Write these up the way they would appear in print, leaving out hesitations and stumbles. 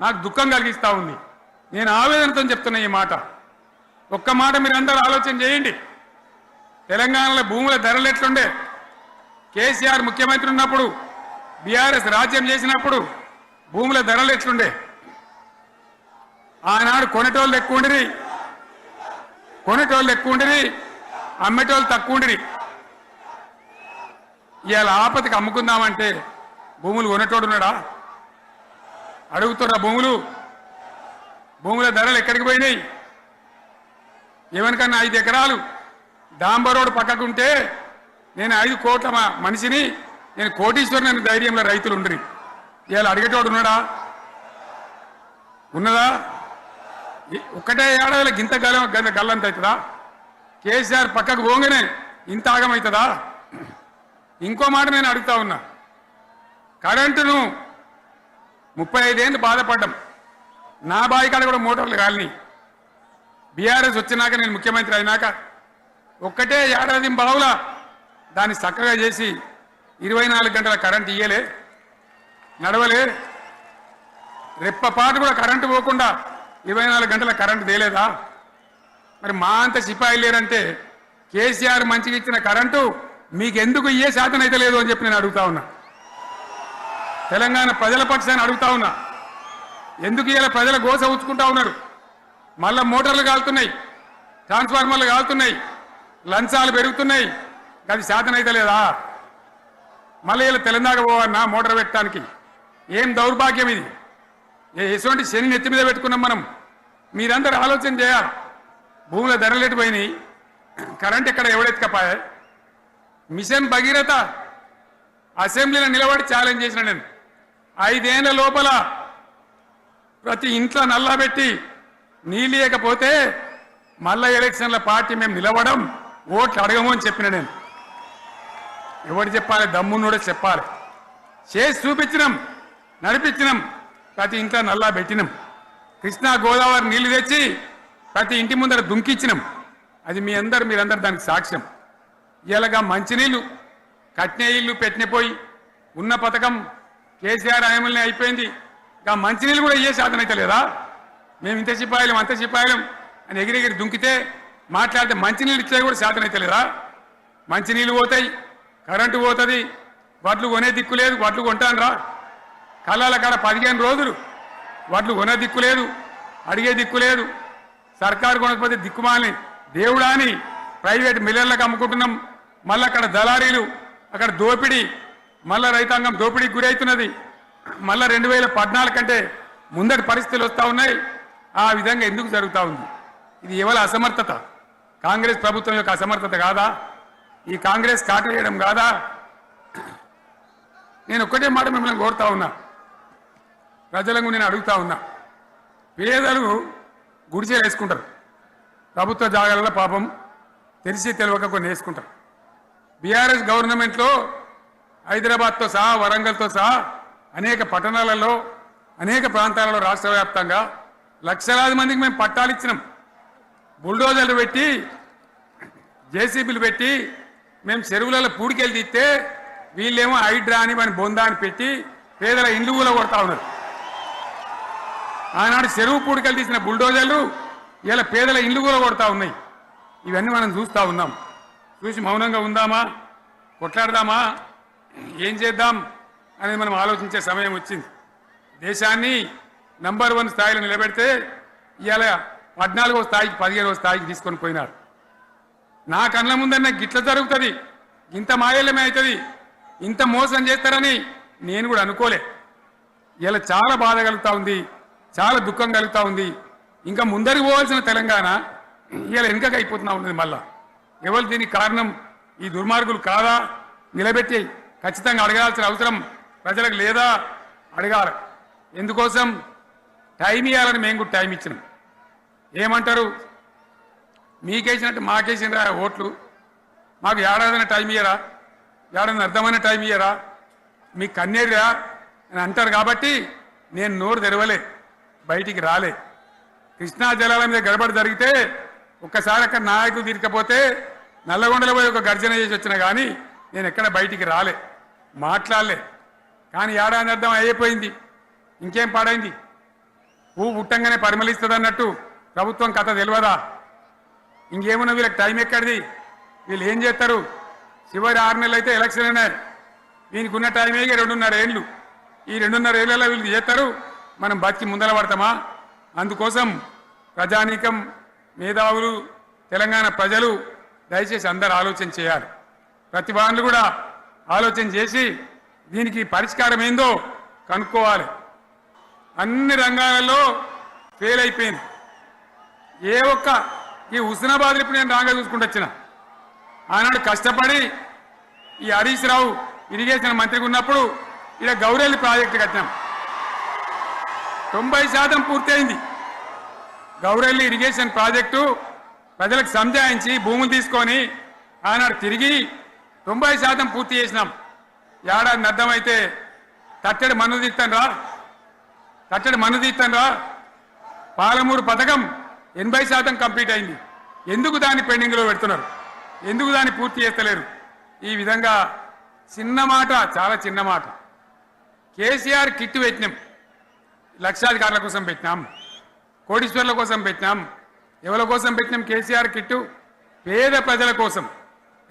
నాకు దుఃఖం కలిగిస్తూ ఉంది. నేను ఆవేదనతో చెప్తున్నా ఈ మాట. ఒక్క మాట మీరందరూ ఆలోచన చేయండి. తెలంగాణలో భూముల ధరలు ఎట్లుండే? కేసీఆర్ ముఖ్యమంత్రి ఉన్నప్పుడు, బీఆర్ఎస్ రాజ్యం చేసినప్పుడు భూముల ధరలు ఎట్లుండే? ఆనాడు కొనేటోళ్ళు ఎక్కువ ఉండిరి, అమ్మేటోళ్ళు తక్కువ ఉండిరి. ఇవాళ ఆపతికి అమ్ముకుందామంటే భూములు కొనేటోడున్నాడా? అడుగుతున్నా భూముల ధరలు ఎక్కడికి పోయినాయి? ఎవరికన్నా 5 ఎకరాలు డాంబర్ రోడ్ పక్కకుంటే నేను 5 కోట్ల మనిషిని, నేను కోటీశ్వరుని ధైర్యంలో రైతులు ఉండ్రి. ఇవాళ అడిగేటోడు ఉన్నాడా? ఉన్నదా? ఒక్కటే ఏడాదిలో గింత గల్లంత అవుతుందా? కేసీఆర్ పక్కకు పోగానే ఇంత ఆగమవుతుందా? ఇంకో మాట నేను అడుగుతా ఉన్నా. కరెంటును 35 ఏళ్ళు బాధపడ్డాం. నా బావి కాడ కూడా మోటార్లు కాలిని. బీఆర్ఎస్ వచ్చినాక, నేను ముఖ్యమంత్రి అయినాక ఒక్కటే ఏడాది బావులా దాన్ని చక్కగా చేసి 24 గంటల కరెంటు ఇయ్యలే, నడవలే. రెప్పపాటు కూడా కరెంటు పోకుండా 24 గంటల కరెంటు తేలేదా? మరి మా అంత సిపాయిలు లేరంటే కేసీఆర్ మంచిగా ఇచ్చిన కరెంటు మీకెందుకు ఇయ్యే శాతం అయితే లేదు అని చెప్పి నేను అడుగుతా ఉన్నా. తెలంగాణ ప్రజల పక్షాన్ని అడుగుతా ఉన్నా. ఎందుకు ఇలా ప్రజల గోస ఉంచుకుంటా ఉన్నారు? మళ్ళా మోటార్లు కాలుతున్నాయి, ట్రాన్స్ఫార్మర్లు కాలుతున్నాయి, లంచాలు పెరుగుతున్నాయి. అది శాతం అయితే లేదా? మళ్ళీ ఇలా తెలంగాణ పోవన్నా మోటార్ పెట్టడానికి? ఏం దౌర్భాగ్యం ఇది! ఎటువంటి శని నెత్తి మీద పెట్టుకున్నాం మనం? మీరందరూ ఆలోచన చేయాలి. భూముల ధరలు ఎటుపోయినాయి, కరెంట్ ఎక్కడ ఎవడెత్తుకపోయా? మిషన్ భగీరథ అసెంబ్లీలో నిలబడి ఛాలెంజ్ చేసిన నేను. 5 ఏళ్ల లోపల ప్రతి ఇంట్లో నల్లా పెట్టి నీళ్ళు లేకపోతే మళ్ళా ఎలక్షన్ల పార్టీ మేము నిలవడం, ఓట్లు అడగము అని చెప్పిన నేను. ఎవరు చెప్పాలి? దమ్మున్నోడే చెప్పాలి. చేసి చూపించినాం, నడిపించినాం. ప్రతి ఇంట్లో నల్లా పెట్టినాం. కృష్ణా గోదావరి నీళ్లు తెచ్చి ప్రతి ఇంటి ముందర దుంకిచ్చినాం. అది మీరందరూ దానికి సాక్ష్యం. ఇలాగా మంచినీళ్ళు కట్నే ఇల్లు పెట్టినపోయి ఉన్న పథకం కేసీఆర్ హయాంలోనే అయిపోయింది. ఇంకా మంచినీళ్ళు కూడా ఏ శాతం అయితే లేదా? మేము ఇంత సిపాయిలం అంత సిపాయిలం అని ఎగిరెగిరి దుంకితే మాట్లాడితే మంచినీళ్ళు ఇచ్చే కూడా శాతం అయితే లేదా? మంచినీళ్ళు పోతాయి, కరెంటు పోతుంది, వడ్లు కొనే దిక్కు లేదు. వడ్లు కొంటాను రా, కళ్ళాల కాడ 15 రోజులు వడ్లు కొనే దిక్కు లేదు, అడిగే దిక్కు లేదు. సర్కారు కొనకపోతే దిక్కుమాలని దేవుడా అని ప్రైవేట్ మిల్లర్లకు అమ్ముకుంటున్నాం. మళ్ళీ అక్కడ దళారీలు, అక్కడ దోపిడీ, మళ్ళా రైతాంగం దోపిడీకి గురవుతున్నది. మళ్ళా 2014 కంటే ముందటి పరిస్థితులు వస్తూ ఉన్నాయి. ఆ విధంగా ఎందుకు జరుగుతూ ఉంది? ఇది ఎవరి అసమర్థత? కాంగ్రెస్ ప్రభుత్వం యొక్క అసమర్థత కాదా? ఈ కాంగ్రెస్ కాటేయడం కాదా? నేను ఒక్కటే మాట మిమ్మల్ని కోరుతా ఉన్నా, ప్రజలకు నేను అడుగుతా ఉన్నా. పేదలు గుడిసెలు వేసుకుంటారు, ప్రభుత్వ జాగాలలో పాపం తెలిసి తెలియక కొన్ని వేసుకుంటారు. బీఆర్ఎస్ గవర్నమెంట్లో హైదరాబాద్తో సహా, వరంగల్తో సహా అనేక పట్టణాలలో, అనేక ప్రాంతాలలో రాష్ట్ర వ్యాప్తంగా లక్షలాది మందికి మేము పట్టాలు ఇచ్చినాం. బుల్డోజర్లు పెట్టి, జేసీబీలు పెట్టి మేము చెరువులలో పూడికెళ్ళి తీస్తే వీళ్ళేమో హైడ్రా అని మన బొందా అని పెట్టి పేదల ఇండ్లు కూడా కొడతా ఉన్నారు. ఆనాడు చెరువు పూడికెళ్ళి తీసిన బుల్డోజర్లు ఇలా పేదల ఇండ్లు కూడా కొడతా ఉన్నాయి. ఇవన్నీ మనం చూస్తూ ఉన్నాం. చూసి మౌనంగా ఉందామా, కొట్లాడదామా, ఏం చేద్దాం అనేది మనం ఆలోచించే సమయం వచ్చింది. దేశాన్ని నంబర్ 1 స్థాయిలో నిలబెడితే ఇవాళ 14వ స్థాయికి 15వ స్థాయికి తీసుకొని పోయినారు. నా కళ్ళ ముందన్న గిట్ల జరుగుతుంది, ఇంత మాయల్యమే అవుతుంది, ఇంత మోసం చేస్తారని నేను కూడా అనుకోలే. ఇలా చాలా బాధ కలుగుతూ ఉంది, చాలా దుఃఖం కలుగుతూ ఉంది. ఇంకా ముందరికి పోవాల్సిన తెలంగాణ ఇలా వెనుకకు అయిపోతున్నా ఉన్నది. మళ్ళా ఎవరు దీనికి కారణం? ఈ దుర్మార్గులు కాదా? నిలబెట్టి ఖచ్చితంగా అడగాల్సిన అవసరం ప్రజలకు లేదా? అడగాలి. ఎందుకోసం? టైం ఇవ్వాలని మేము కూడా టైం ఇచ్చినాం. ఏమంటారు? మీకేసినట్టు మాకేసినరా ఓట్లు, మాకు ఏడాదైనా టైం ఇయ్యరా, ఏడాది అర్థమైన టైం ఇయ్యరా, మీకు కన్నేరురా అని అంటారు. కాబట్టి నేను నోరు తెరవలే, బయటికి రాలే. కృష్ణా జలాల మీద గడబడి జరిగితే ఒక్కసారి అక్కడ నాయకులు తీరకపోతే నల్లగొండలో పోయి ఒక గర్జన చేసి వచ్చినా కానీ నేను ఎక్కడ బయటికి రాలే, మాట్లాడలే. కానీ ఏడాది అర్థం అయిపోయింది, ఇంకేం పాడైంది? పువ్వు పుట్టంగానే పరిమళిస్తుంది అన్నట్టు ప్రభుత్వం కథ తెలియదా? ఇంకేమన్నా వీళ్ళకి టైం ఎక్కడిది? వీళ్ళు ఏం చేస్తారు? చివరి 6 నెలలు అయితే ఎలక్షన్ అయినాయి. వీనికి ఉన్న టైమే 2.5 ఏళ్ళు. ఈ 2.5 ఏళ్ళలో వీళ్ళు చేస్తారు, మనం బతికి ముందర పడతామా? అందుకోసం ప్రజానీకం, మేధావులు, తెలంగాణ ప్రజలు దయచేసి అందరూ ఆలోచన చేయాలి. ప్రతి వాళ్ళు కూడా ఆలోచన చేసి దీనికి పరిష్కారం ఏందో కనుక్కోవాలి. అన్ని రంగాలలో ఫెయిల్ అయిపోయింది. ఏ ఒక్క ఈ హుస్నాబాద్ ఇప్పుడు నేను రాగా చూసుకుంటూ వచ్చిన ఆనాడు కష్టపడి ఈ హరీష్ రావు ఇరిగేషన్ మంత్రిగా ఉన్నప్పుడు ఇలా గౌరెల్లి ప్రాజెక్టు కట్టినాం. 90% పూర్తి అయింది. గౌరెల్లి ఇరిగేషన్ ప్రాజెక్టు ప్రజలకు సంజాయించి భూములు తీసుకొని ఆనాడు తిరిగి 90% పూర్తి చేసినాం. ఏడాది అర్థమైతే తట్టడి మన్ను తీస్తాను రా. పాలమూరు పథకం 80% కంప్లీట్ అయింది. ఎందుకు దాన్ని పెండింగ్లో పెడుతున్నారు? ఎందుకు దాన్ని పూర్తి చేస్తలేరు? ఈ విధంగా చిన్న మాట, చాలా చిన్న మాట. కేసీఆర్ కిట్ పెట్టినాం, లక్షాధికారుల కోసం పెట్టినాం, కోటీశ్వర్ల కోసం పెట్టినాం. ఎవరి కోసం పెట్టినాం కేసీఆర్ కిట్టు? పేద ప్రజల కోసం,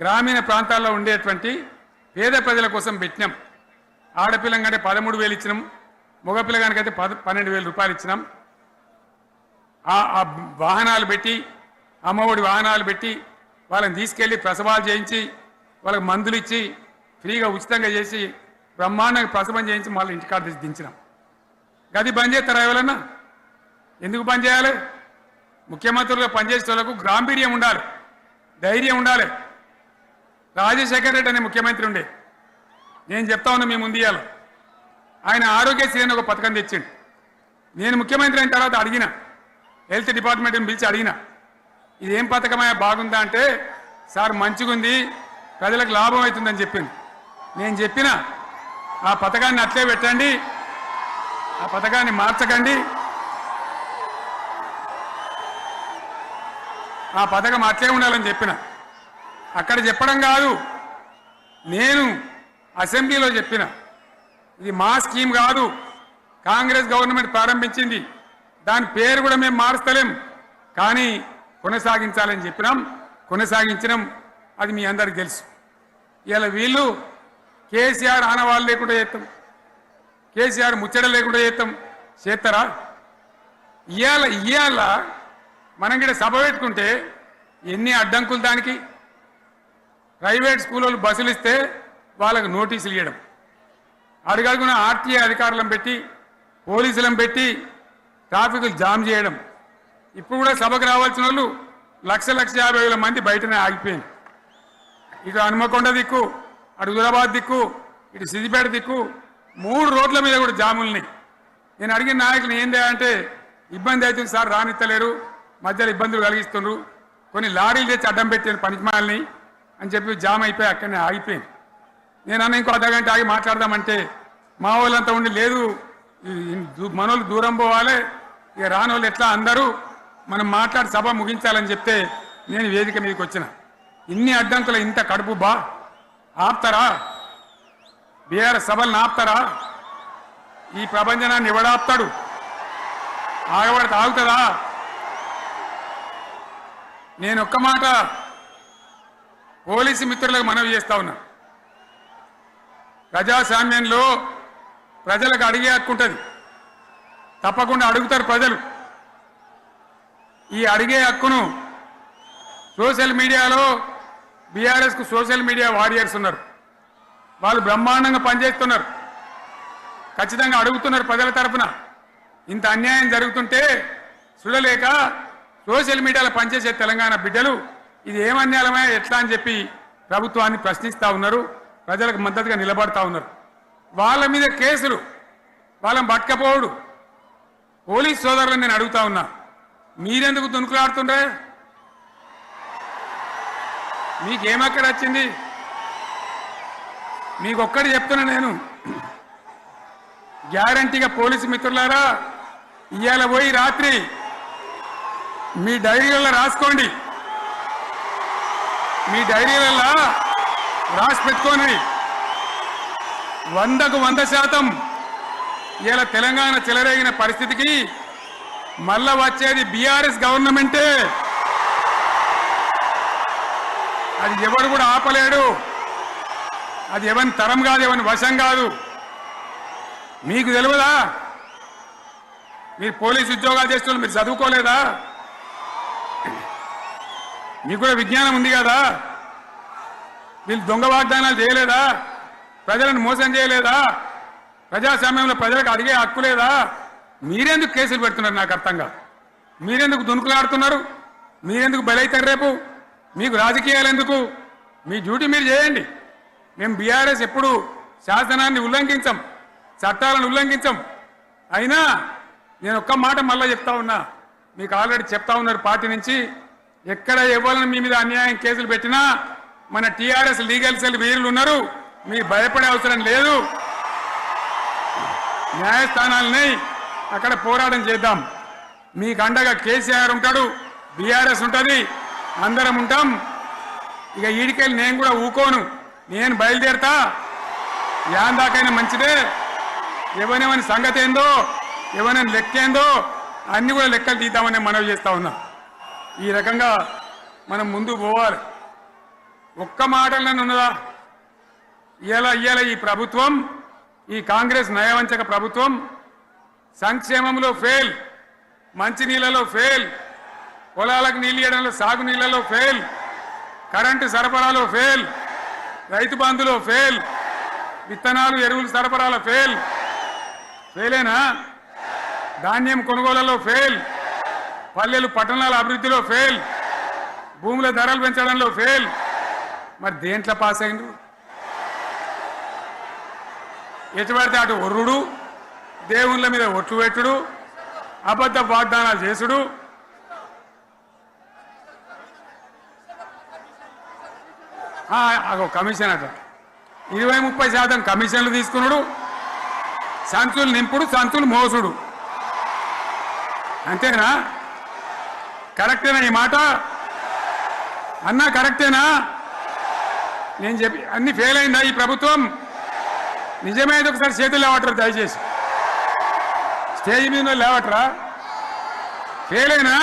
గ్రామీణ ప్రాంతాల్లో ఉండేటువంటి పేద ప్రజల కోసం పెట్టినాం. ఆడపిల్లగానే 13,000 ఇచ్చినాం, మగపిల్లగానికైతే 12,000 రూపాయలు ఇచ్చినాం. ఆ వాహనాలు పెట్టి, అమ్మఒడి వాహనాలు పెట్టి వాళ్ళని తీసుకెళ్లి ప్రసవాలు చేయించి వాళ్ళకి మందులు ఇచ్చి ఫ్రీగా ఉచితంగా చేసి బ్రహ్మాండంగా ప్రసవం చేయించి మళ్ళీ ఇంటికాడ దించినాం. గది బంద్ చేస్తారా ఎవరన్నా? ఎందుకు బంద్ చేయాలి? ముఖ్యమంత్రులుగా పనిచేసే వాళ్ళకు గాంభీర్యం ఉండాలి, ధైర్యం ఉండాలి. రాజశేఖర్ రెడ్డి అనే ముఖ్యమంత్రి ఉండే, నేను చెప్తా ఉన్నా మీ ముందు ఇయ్యాల. ఆయన ఆరోగ్యశ్రీ అని ఒక పథకం తెచ్చిండు. నేను ముఖ్యమంత్రి అయిన తర్వాత అడిగిన, హెల్త్ డిపార్ట్మెంట్ని పిలిచి అడిగిన, ఇదేం పథకమయ్యా బాగుందా అంటే, సార్ మంచిగుంది, ప్రజలకు లాభం అవుతుందని చెప్పింది. నేను చెప్పిన ఆ పథకాన్ని అట్లే పెట్టండి, ఆ పథకాన్ని మార్చకండి, ఆ పథకం అట్లే ఉండాలని చెప్పిన. అక్కడ చెప్పడం కాదు, నేను అసెంబ్లీలో చెప్పిన, ఇది మా స్కీమ్ కాదు, కాంగ్రెస్ గవర్నమెంట్ ప్రారంభించింది, దాని పేరు కూడా మేము మారుస్తలేం, కానీ కొనసాగించాలని చెప్పినాం, కొనసాగించినాం. అది మీ అందరికి తెలుసు. ఇలా వీళ్ళు కేసీఆర్ ఆనవాళ్ళు లేకుండా చేస్తాం, కేసీఆర్ ముచ్చట లేకుండా చేస్తారా? ఇవాళ మనం కూడా సభ పెట్టుకుంటే ఎన్ని అడ్డంకులు దానికి. ప్రైవేట్ స్కూళ్ళు బస్సులు ఇస్తే వాళ్ళకు నోటీసులు ఇవ్వడం, అడుగడుగున ఆర్టీఏ అధికారులను పెట్టి, పోలీసులను పెట్టి ట్రాఫిక్లు జామ్ చేయడం. ఇప్పుడు కూడా సభకు రావాల్సిన వాళ్ళు 1,50,000 మంది బయటనే ఆగిపోయింది. ఇటు హనుమకొండ దిక్కు, అటు హుజరాబాద్ దిక్కు, ఇటు సిద్దిపేట దిక్కు 3 రోడ్ల మీద కూడా జాములున్నాయి. నేను అడిగిన నాయకులు ఏందే అంటే, ఇబ్బంది అవుతుంది సార్, రానిత్తలేరు, మధ్యలో ఇబ్బందులు కలిగిస్తున్నారు, కొన్ని లారీలు తెచ్చి అడ్డం పెట్టాను పనికిమాలని అని చెప్పి జామ్ అయిపోయి అక్కడనే ఆగిపోయింది. నేను అన్న ఇంకో అర్ధగంట ఆగి మాట్లాడదామంటే మా వాళ్ళంతా ఉండి, లేదు మనోళ్ళు దూరం పోవాలి, ఇక రానోళ్ళు ఎట్లా అందరూ మనం మాట్లాడి సభ ముగించాలని చెప్తే నేను వేదిక మీదకి వచ్చిన. ఇన్ని అడ్డంకులు, ఇంత కడుపు ఆపుతారా? బీఆర్ఎస్ సభలను ఆపుతారా? ఈ ప్రపంచనాన్ని ఎవడాపుతాడు? ఆగబడితే ఆగుతుందా? నేను ఒక్క మాట పోలీసు మిత్రులకు మనవి చేస్తా ఉన్నా. ప్రజాస్వామ్యంలో ప్రజలకు అడిగే హక్కు ఉంటుంది, తప్పకుండా అడుగుతారు ప్రజలు. ఈ అడిగే హక్కును సోషల్ మీడియాలో బీఆర్ఎస్కు సోషల్ మీడియా వారియర్స్ ఉన్నారు, వాళ్ళు బ్రహ్మాండంగా పనిచేస్తున్నారు, ఖచ్చితంగా అడుగుతున్నారు ప్రజల తరఫున. ఇంత అన్యాయం జరుగుతుంటే చూడలేక సోషల్ మీడియాలో పనిచేసే తెలంగాణ బిడ్డలు ఇది ఏమన్యాయమే ఎట్లా అని చెప్పి ప్రభుత్వాన్ని ప్రశ్నిస్తూ ఉన్నారు, ప్రజలకు మద్దతుగా నిలబడతా ఉన్నారు. వాళ్ళ మీద కేసులు, వాళ్ళని పట్టుకపోవడు. పోలీస్ సోదరులను నేను అడుగుతా ఉన్నా, మీరెందుకు దునుకులాడుతుండ్రే? మీకేమక్కడ వచ్చింది? మీకు ఒక్కటి చెప్తున్నా నేను, గ్యారంటీగా పోలీసు మిత్రులారా, ఇవాళ పోయి రాత్రి మీ డైరీలలో రాసుకోండి, మీ డైరీలలో రాసి పెట్టుకోండి. 100% ఇవాళ తెలంగాణ చెలరేగిన పరిస్థితికి మళ్ళా వచ్చేది బీఆర్ఎస్ గవర్నమెంటే. అది ఎవడు కూడా ఆపలేడు. అది ఎవరి తరం కాదు, ఎవరి వశం కాదు. మీకు తెలియదా? మీరు పోలీసు ఉద్యోగాలు చేస్తున్నారు, మీరు చదువుకోలేదా? మీకు కూడా విజ్ఞానం ఉంది కదా? వీళ్ళు దొంగ వాగ్దానాలు చేయలేదా? ప్రజలను మోసం చేయలేదా? ప్రజాస్వామ్యంలో ప్రజలకు అడిగే హక్కు లేదా? మీరెందుకు కేసులు పెడుతున్నారు? నాకు అర్థం కాదు. మీరెందుకు దునుకులాడుతున్నారు? మీరెందుకు బలైతారు? రేపు మీకు రాజకీయాలు ఎందుకు? మీ డ్యూటీ మీరు చేయండి. మేము బీఆర్ఎస్ ఎప్పుడు శాసనాన్ని ఉల్లంఘించం, చట్టాలను ఉల్లంఘించం. అయినా నేను ఒక్క మాట మళ్ళీ చెప్తా ఉన్నా, మీకు ఆల్రెడీ చెప్తా ఉన్నారు పార్టీ నుంచి, ఎక్కడ ఎవరిని మీ మీద అన్యాయం కేసులు పెట్టినా మన టీఆర్ఎస్ లీగల్ సెల్ వీరులు ఉన్నారు. మీరు భయపడే అవసరం లేదు. న్యాయస్థానాలని అక్కడ పోరాటం చేద్దాం. మీకు అండగా కేసీఆర్ ఉంటాడు, బీఆర్ఎస్ ఉంటుంది, అందరం ఉంటాం. ఇక ఈడికెళ్ళి నేను కూడా ఊకోను. నేను బయలుదేరతా. యాందాకైనా మంచిదే. ఎవరెవరి సంగతి ఏందో, ఎవరైనా లెక్కేందో అన్ని కూడా లెక్కలు తీద్దామని మనవి చేస్తా ఉన్నా. ఈ రకంగా మనం ముందు పోవాలి. ఒక్క మాటలను ఉన్నదా? ఇవాళ ఈ ప్రభుత్వం, ఈ కాంగ్రెస్ నయవంచక ప్రభుత్వం సంక్షేమంలో ఫెయిల్, మంచినీళ్ళలో ఫెయిల్, పొలాలకు నీళ్ళు ఇవ్వడంలో, సాగు నీళ్లలో ఫెయిల్, కరెంటు సరఫరాలో ఫెయిల్, రైతు బంధులో ఫెయిల్, విత్తనాలు ఎరువులు సరఫరాలో ఫెయిలేనా? ధాన్యం కొనుగోళ్లలో ఫెయిల్, పల్లెలు పట్టణాల అభివృద్ధిలో ఫెయిల్, భూముల ధరలు పెంచడంలో ఫెయిల్. మరి దేంట్లో పాస్ అయిండు? ఎటు పడితే అటు ఒర్రుడు, దేవుళ్ళ మీద ఒట్లు పెట్టుడు, అబద్ధ వాగ్దానాలు చేసుడు. కమిషన్ అట 20-30% కమిషన్లు తీసుకున్నాడు, సంచులు నింపుడు, సంచులు మోసుడు. అంతేనా? కరెక్టేనా ఈ మాట? అన్నా కరెక్టేనా? నేను చెప్పి అన్ని ఫెయిల్ అయిందా ఈ ప్రభుత్వం? నిజమైతే ఒకసారి చేతులు లేవటరు దయచేసి. స్టేజ్ మీద లేవటరా? ఫెయిల్ అయినా?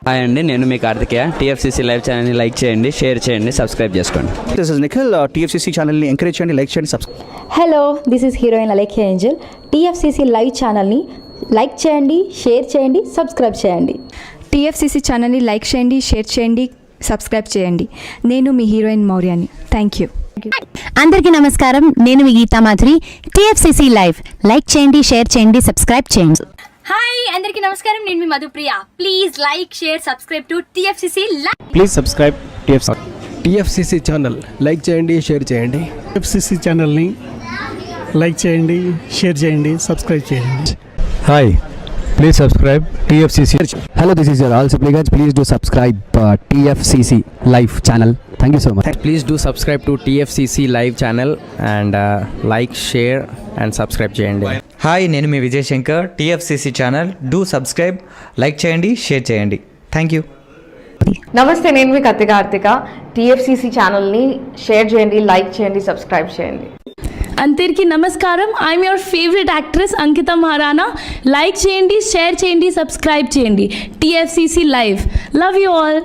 హాయ్ అండి, నేను మీ కార్తికేయ. టీఎఫ్సీసీ లైవ్ ఛానల్ని లైక్ చేయండి, షేర్ చేయండి, సబ్స్క్రైబ్ చేసుకోండి. This is Nikhil. టీఎఫ్సీసీ ఛానల్ని ఎంకరేజ్ చేయండి, లైక్ చేయండి, subscribe. Hello, this is heroine Alekhya Angel. TFCC live ఛానల్ని లైక్ చేయండి, షేర్ చేయండి, సబ్స్క్రైబ్ చేయండి. టీఎఫ్సీసీ ఛానల్ని లైక్ చేయండి, షేర్ చేయండి, సబ్స్క్రైబ్ చేయండి. నేను మీ హీరోయిన్ మౌర్యాని. Thank you. అందరికీ నమస్కారం, నేను మీ Geetha Madhuri. TFCC live like చేయండి, షేర్ చేయండి, సబ్స్క్రైబ్ చేయండి. హాయ్ అందరికీ నమస్కారం, నేను మీ Madhupriya. Please like, share, subscribe to TFCC live. Please subscribe TFCC channel. Like చేయండి, షేర్ చేయండి. టీఎఫ్సీసీ ఛానల్ని లైక్ చేయండి, షేర్ చేయండి, సబ్స్క్రైబ్ చేయండి. Hi, please subscribe TFCC. Hello, this is your all supplicants. Please do subscribe TFCC live channel. Thank you so much. Please do subscribe to TFCC live channel and like, share and subscribe చేయండి. హాయ్, నేను మీ Vijay Shankar. TFCC channel do subscribe, like చేయండి, share చేయండి. Thank you. నమస్తే, నేను మీ Karthika. TFCC ఛానల్ని షేర్ చేయండి, లైక్ చేయండి, సబ్స్క్రైబ్ చేయండి. అందరికీ నమస్కారం, I'm your favourite actress Ankita Maharana. Like చేయండి, షేర్ చేయండి, సబ్స్క్రైబ్ చేయండి. TFCC live. Love you all.